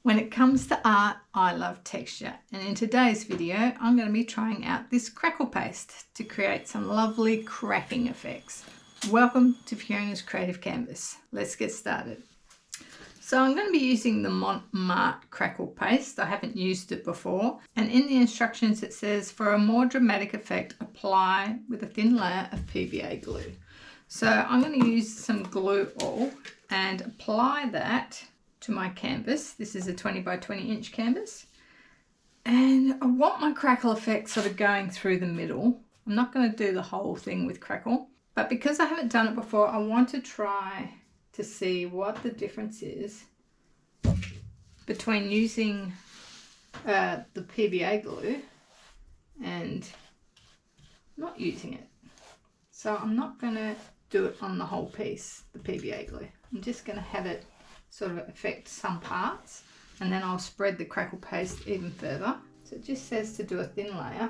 When it comes to art, I love texture, and in today's video I'm going to be trying out this crackle paste to create some lovely cracking effects. Welcome to Fiona's Creative Canvas. Let's get started. So I'm going to be using the Mont crackle paste. I haven't used it before, and in the instructions it says for a more dramatic effect apply with a thin layer of PVA glue. So I'm going to use some glue all and apply that to my canvas. This is a 20 by 20 inch canvas, and I want my crackle effect sort of going through the middle. I'm not going to do the whole thing with crackle, but because I haven't done it before, I want to try to see what the difference is between using the PVA glue and not using it. So I'm not going to do it on the whole piece, the PVA glue. I'm just going to have it sort of affect some parts, and then I'll spread the crackle paste even further. So it just says to do a thin layer.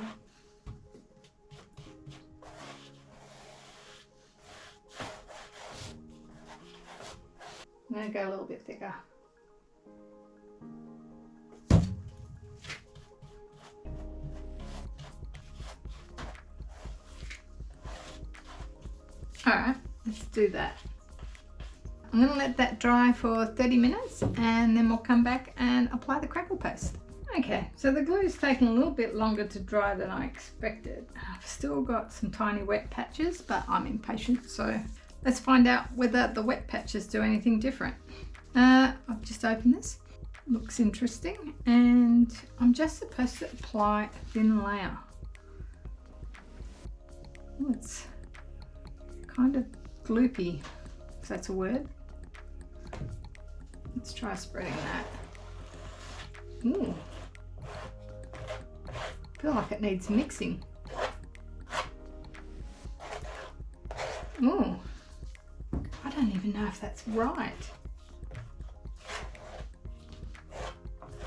I'm going to go a little bit thicker. Alright, let's do that. I'm going to let that dry for 30 minutes and then we'll come back and apply the crackle paste. Okay, so the glue is taking a little bit longer to dry than I expected. I've still got some tiny wet patches, but I'm impatient, so let's find out whether the wet patches do anything different. I've just opened this. Looks interesting, and I'm just supposed to apply a thin layer. Oh, it's kind of gloopy, if that's a word. Let's try spreading that. Ooh. I feel like it needs mixing. Ooh. I don't even know if that's right.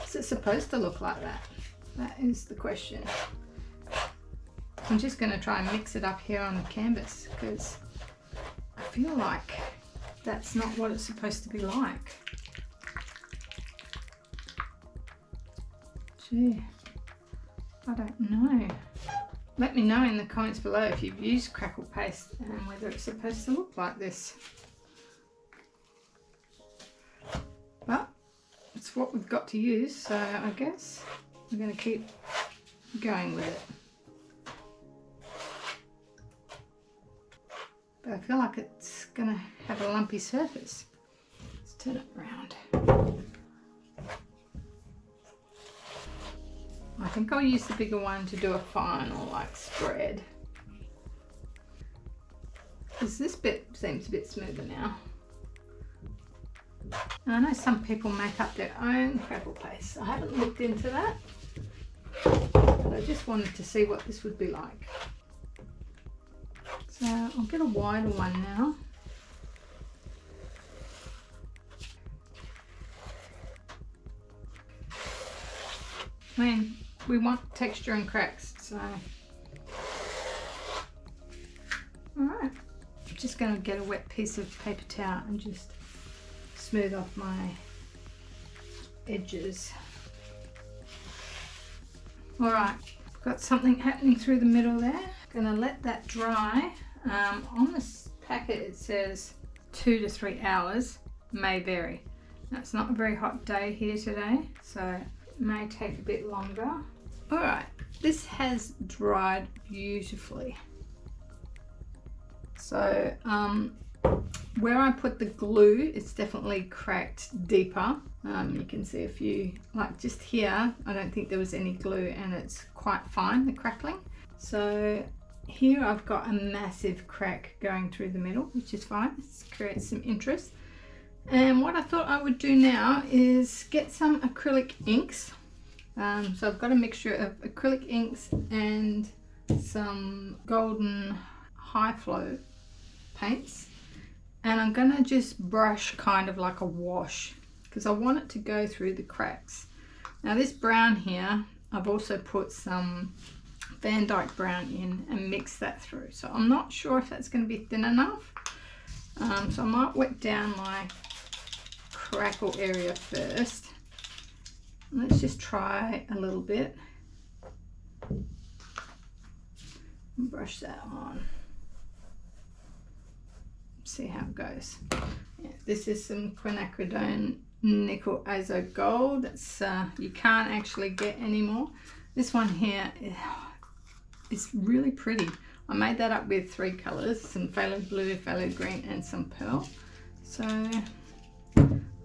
Is it supposed to look like that? That is the question. I'm just going to try and mix it up here on the canvas because I feel like that's not what it's supposed to be like. Gee, I don't know. Let me know in the comments below if you've used crackle paste and whether it's supposed to look like this. But it's what we've got to use, so I guess we're going to keep going with it. But I feel like it's going to have a lumpy surface. Let's turn it around. I think I'll use the bigger one to do a final spread. Because this bit seems a bit smoother now. And I know some people make up their own crackle paste. I haven't looked into that, but I just wanted to see what this would be like. So I'll get a wider one now. I mean, we want texture and cracks, so. Alright, I'm just going to get a wet piece of paper towel and just smooth off my edges. Alright, got something happening through the middle there. Gonna let that dry. On this packet it says 2 to 3 hours, may vary. Now, it's not a very hot day here today, so it may take a bit longer. Alright, this has dried beautifully. So where I put the glue, it's definitely cracked deeper. You can see a few, like just here, I don't think there was any glue and it's quite fine, the crackling. So here I've got a massive crack going through the middle, which is fine. It creates some interest. And what I thought I would do now is get some acrylic inks. So I've got a mixture of acrylic inks and some golden high flow paints. And I'm gonna just brush kind of like a wash because I want it to go through the cracks. Now this brown here, I've also put some Van Dyke brown in and mix that through. So I'm not sure if that's going to be thin enough. So I might wet down my crackle area first Let's just try a little bit. Brush that on. See how it goes. Yeah, this is some quinacridone nickel azo gold. It's you can't actually get anymore. This one here is really pretty. I made that up with 3 colors, some phthalo blue, phthalo green, and some pearl. So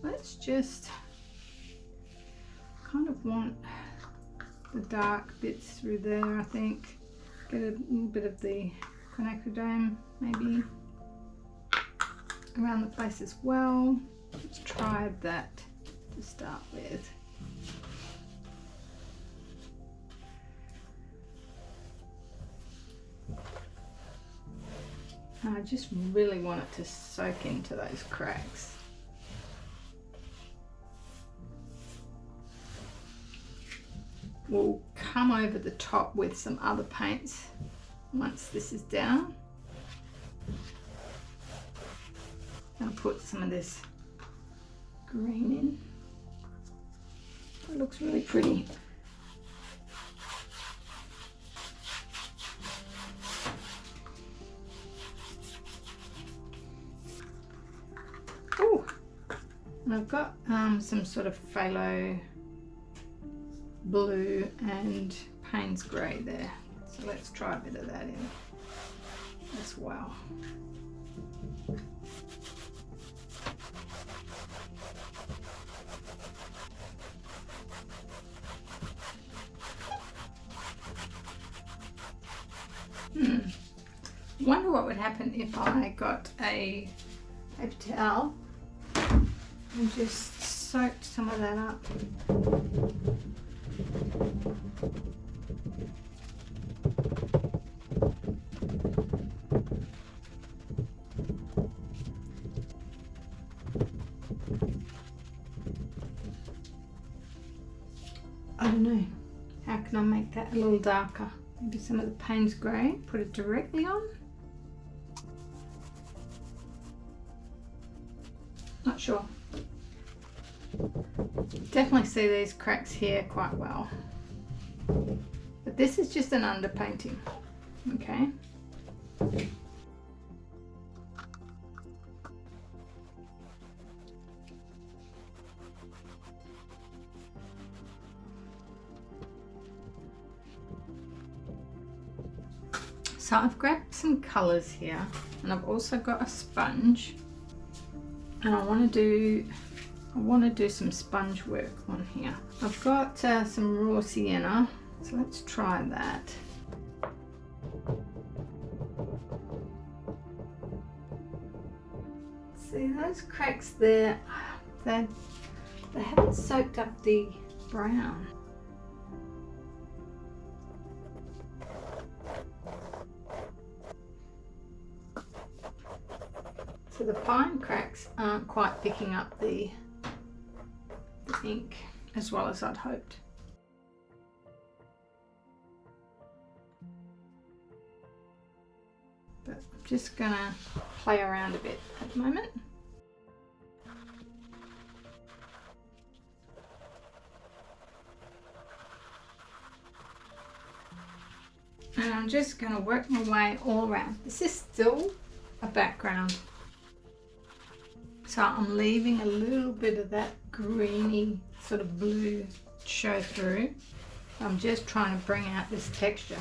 let's just kind of want the dark bits through there. I think get a little bit of the quinacridone maybe around the place as well. Let's try that to start with. And I just really want it to soak into those cracks. We'll come over the top with some other paints once this is down. I'll put some of this green in. It looks really pretty. Oh, and I've got some sort of phthalo blue and Payne's grey there. So let's try a bit of that in as well. Wonder what would happen if I got a paper towel and just soaked some of that up. I don't know, how can I make that a little darker? Maybe some of the Payne's grey, put it directly on. Not sure. Definitely see these cracks here quite well. But this is just an underpainting, okay? So I've grabbed some colours here, and I've also got a sponge, and I want to do some sponge work on here. I've got some raw sienna, so let's try that. See those cracks there? They haven't soaked up the brown. So the fine cracks aren't quite picking up the ink as well as I'd hoped. But I'm just gonna play around a bit at the moment. And I'm just gonna work my way all around. This is still a background. So I'm leaving a little bit of that greeny sort of blue show through. I'm just trying to bring out this texture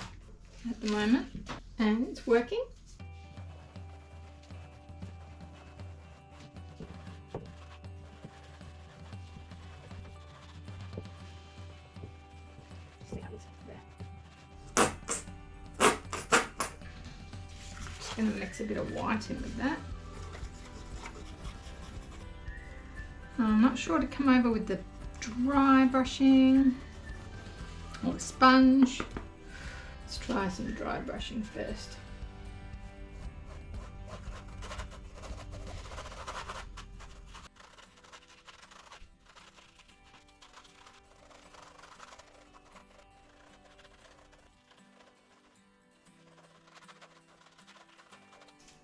at the moment, and it's working. See how this is there. Just going to mix a bit of white in with that. I'm not sure to come over with the dry brushing or the sponge. Let's try some dry brushing first.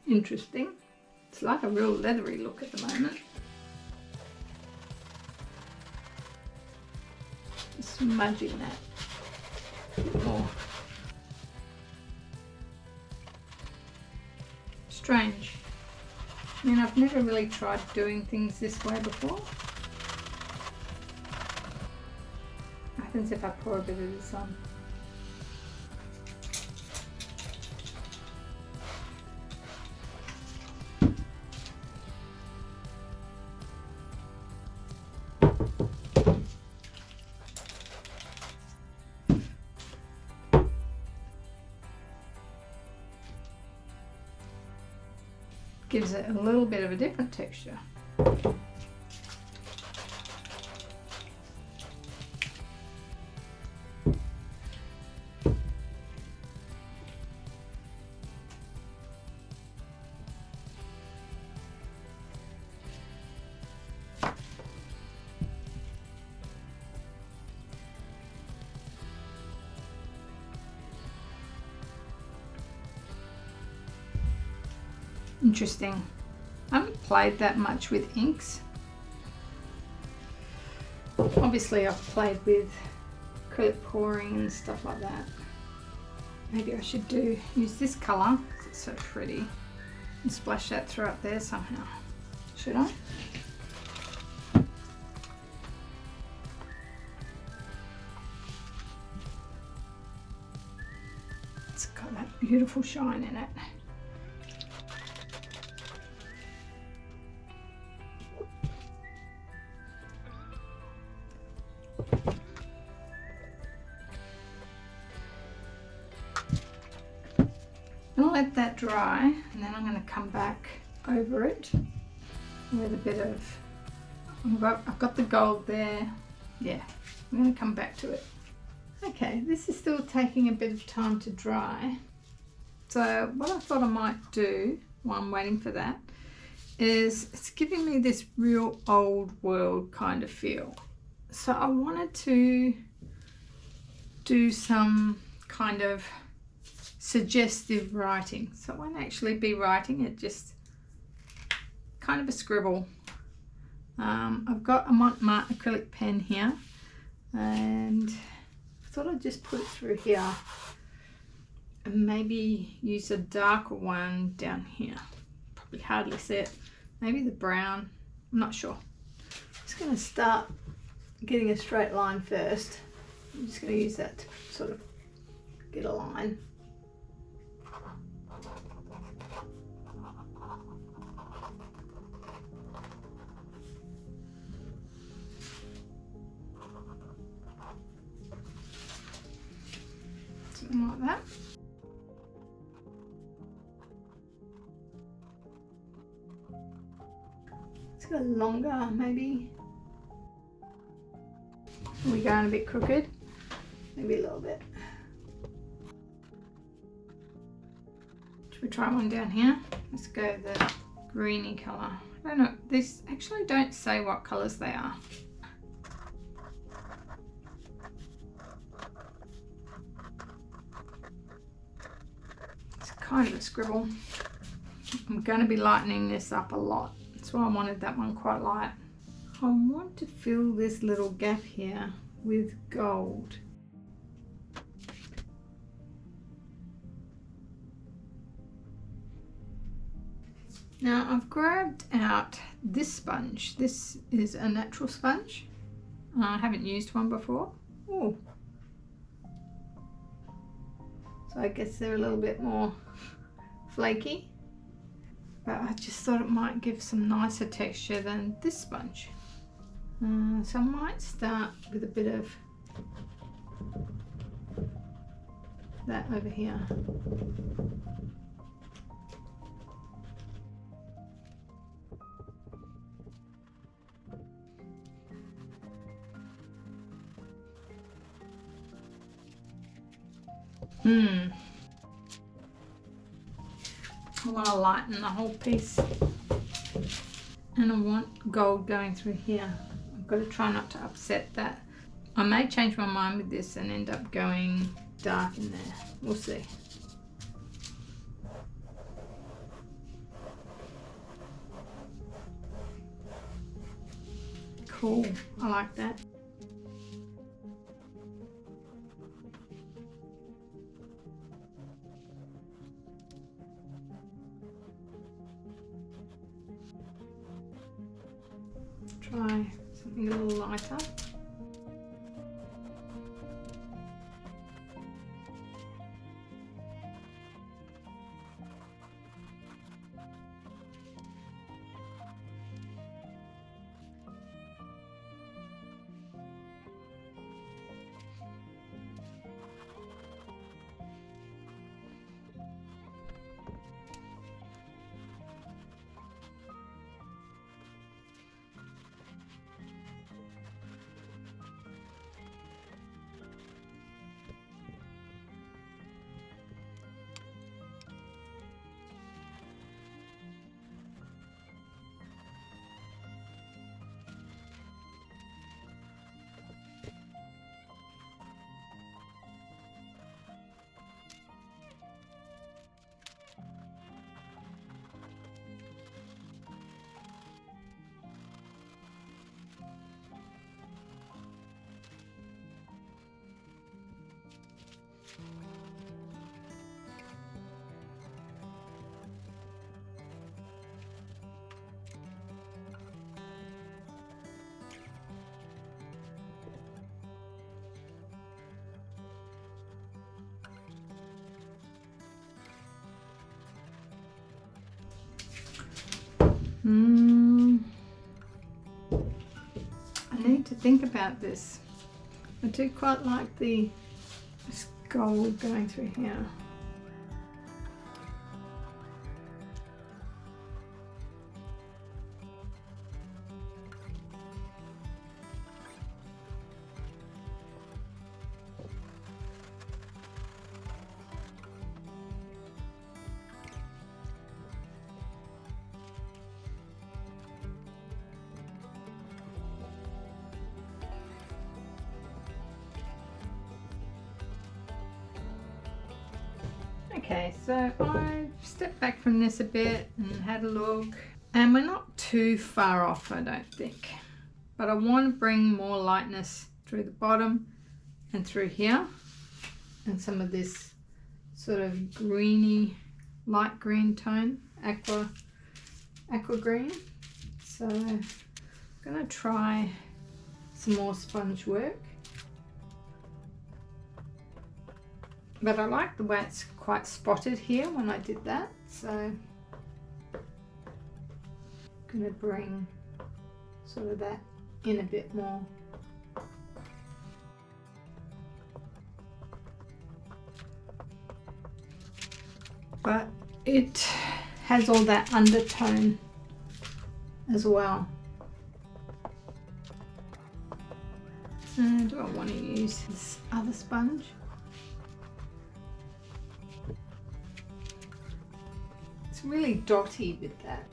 Interesting. It's like a real leathery look at the moment. smudging that more. Strange. I mean, I've never really tried doing things this way before. What happens if I pour a bit of this on? Gives it a little bit of a different texture. Interesting. I haven't played that much with inks. Obviously I've played with acrylic pouring and stuff like that. Maybe I should use this colour, it's so pretty, and splash that throughout there somehow. Should I? It's got that beautiful shine in it. Let that dry, and then I'm going to come back over it with a bit of, I've got the gold there. Yeah, I'm going to come back to it. Okay, this is still taking a bit of time to dry. So what I thought I might do while I'm waiting for that is it's giving me this real old world kind of feel. So I wanted to do some kind of suggestive writing. So it won't actually be writing, it just kind of a scribble. I've got a Mont acrylic pen here, and I thought I'd just put it through here and maybe use a darker one down here. Probably hardly see it. Maybe the brown, I'm not sure. I'm just going to start getting a straight line first. I'm just going to use that to sort of get a line. Something like that. Let's go longer, maybe. Are we going a bit crooked? Maybe a little bit. Should we try one down here? Let's go the greeny colour. I don't know, these actually don't say what colours they are. It's kind of a scribble. I'm going to be lightening this up a lot. That's why I wanted that one quite light. I want to fill this little gap here with gold. Now I've grabbed out this sponge. This is a natural sponge. I haven't used one before. Ooh. So I guess they're a little bit more flaky, but I just thought it might give some nicer texture than this sponge. So I might start with a bit of that over here. I want to lighten the whole piece, and I want gold going through here. I've got to try not to upset that. I may change my mind with this and end up going dark in there. We'll see. Cool, I like that. try something a little lighter. I need to think about this. I do quite like this gold going through here. Okay, so I've stepped back from this a bit and had a look, and we're not too far off, I don't think, but I want to bring more lightness through the bottom and through here, and some of this sort of greeny, light green tone, aqua green. So I'm going to try some more sponge work. But I like the way it's quite spotted here when I did that, so I'm going to bring sort of that in a bit more. But it has all that undertone as well. Do I want to use this other sponge? It's really dotty with that,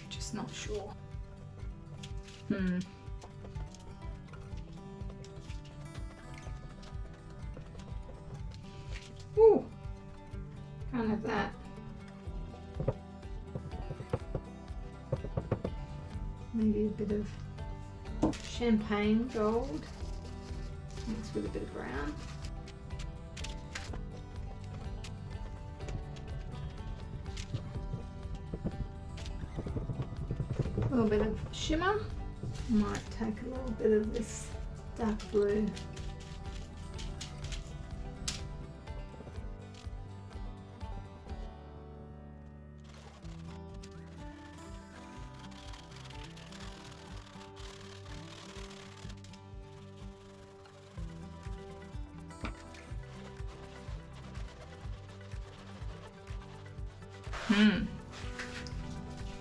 just not sure. Ooh, can't have that. Maybe a bit of champagne gold mixed with a bit of brown. A little bit of shimmer. Might take a little bit of this dark blue.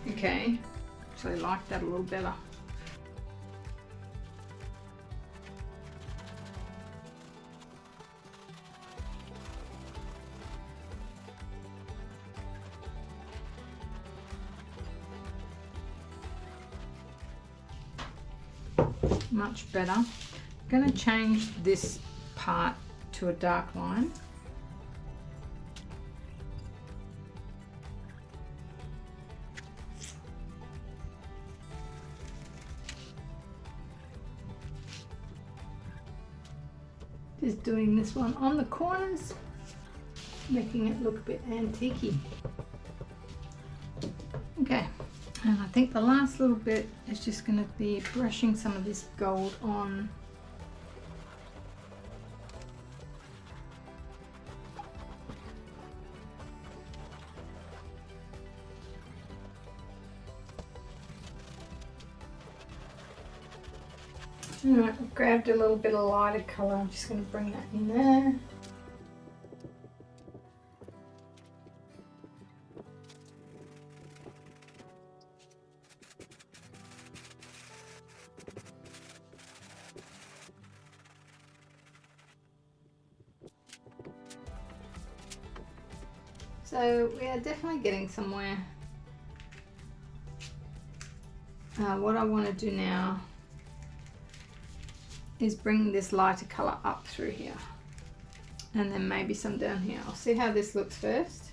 Okay, actually like that a little better. Much better. I'm going to change this part to a dark line. Just doing this one on the corners, making it look a bit antique-y. Okay, And I think the last little bit is just going to be brushing some of this gold on. Alright, I've grabbed a little bit of lighter colour, I'm just going to bring that in there. So we are definitely getting somewhere. What I want to do now is bring this lighter colour up through here and then maybe some down here. I'll see how this looks first.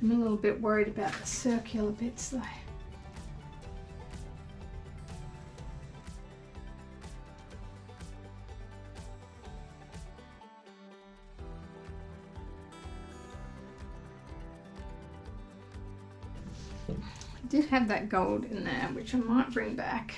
I'm a little bit worried about the circular bits though. I did have that gold in there, which I might bring back.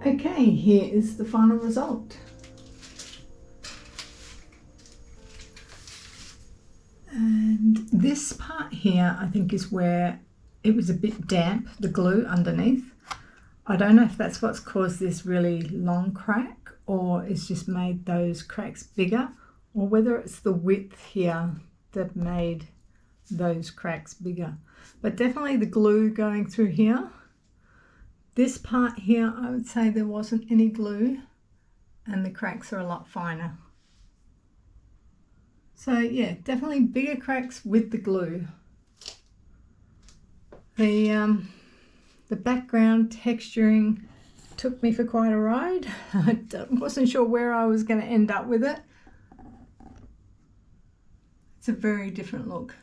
Okay, here is the final result. And this part here, I think, is where it was a bit damp, the glue underneath. I don't know if that's what's caused this really long crack, or it's just made those cracks bigger, or whether it's the width here that made those cracks bigger. But definitely the glue going through here. This part here, I would say there wasn't any glue and the cracks are a lot finer. So yeah, definitely bigger cracks with the glue. The background texturing took me for quite a ride. I wasn't sure where I was going to end up with it. It's a very different look.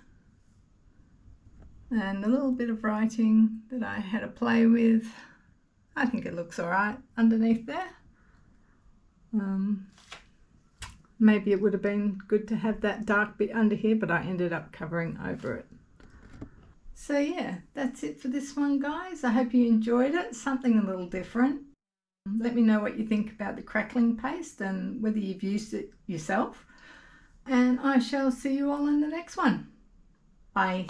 And the little bit of writing that I had to play with, I think it looks all right underneath there. Maybe it would have been good to have that dark bit under here, but I ended up covering over it. So yeah, that's it for this one, guys. I hope you enjoyed it. Something a little different. Let me know what you think about the crackling paste and whether you've used it yourself. And I shall see you all in the next one. Bye.